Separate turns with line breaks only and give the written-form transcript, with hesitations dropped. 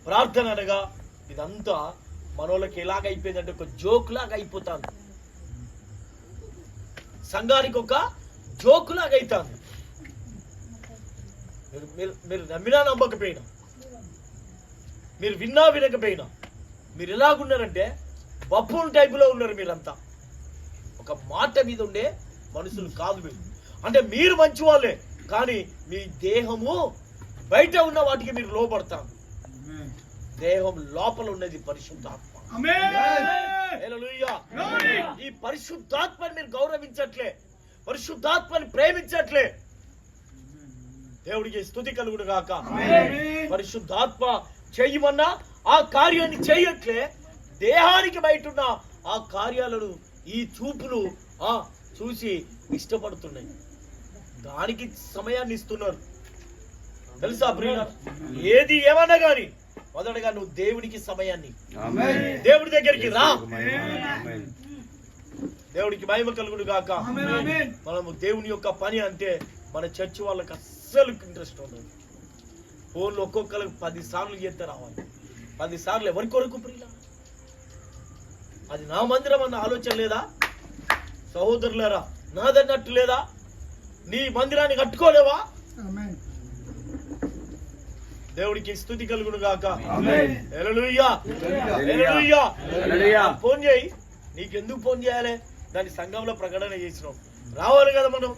ప్రార్థన అనగా ఇదంతా మనోళ్ళకి ఎలాగైపోయిందంటే ఒక జోక్ లాగా అయిపోతాను, సంఘానికి ఒక జోక్ లాగా అవుతుంది. మీరు నమ్మినా నమ్మకపోయినా, మీరు విన్నా వినకపోయినా, మీరు ఎలాగున్నారంటే బఫూన్ టైపులో ఉన్నారు. మీరంతా ఒక మాట మీద ఉండే మనుషులు కాదు మీరు. అంటే మీరు మంచి వాళ్ళే, కానీ మీ దేహము బయట ఉన్న వాటికి మీరు లోపడతారు. దేహం లోపల ఉన్నది పరిశుద్ధాత్మ. హల్లెలూయా. ఈ పరిశుద్ధాత్మని మీరు గౌరవించట్లే, పరిశుద్ధాత్మని ప్రేమించట్లే. దేవుడికి స్తుతి కలుగును గాక. పరిశుద్ధాత్మ చెయ్యమన్నా ఆ కార్యాన్ని చెయ్యట్లే. దేహానికి బయట ఉన్న ఆ కార్యాలను ఈ చూపులు చూసి ఇష్టపడుతున్నాయి, దానికి సమయాన్ని ఇస్తున్నారు. తెలుసా ప్రియులారా, ఏది ఏమన్నా గాని మొదటగా నువ్వు దేవుడికి సమయాన్ని, దేవుడి దగ్గరికి రా. దేవుడికి మహిమ కలుగును గాక. మనము దేవుని యొక్క పని అంటే మన చర్చ్ వాళ్ళకి అస్సలు ఇంట్రెస్ట్ ఉండదు. ఫోన్లు ఒక్కొక్కరికి 10 సార్లు చేస్తే రావాలి. 10 సార్లు ఎవరి కొరకు ప్రియుల? అది నా మందిరం అన్న ఆలోచన లేదా? సహోదరులారా, నాదన్నట్టు లేదా? నీ మందిరాన్ని కట్టుకోలేవా? దేవుడికి స్తుతి కలుగును గాక. హల్లెలూయా. హల్లెలూయా. ఫోన్ చేయి. నీకెందుకు ఫోన్ చేయాలి? దాని సంఘంలో ప్రకటన చేసినాం, రావాలి కదా మనం.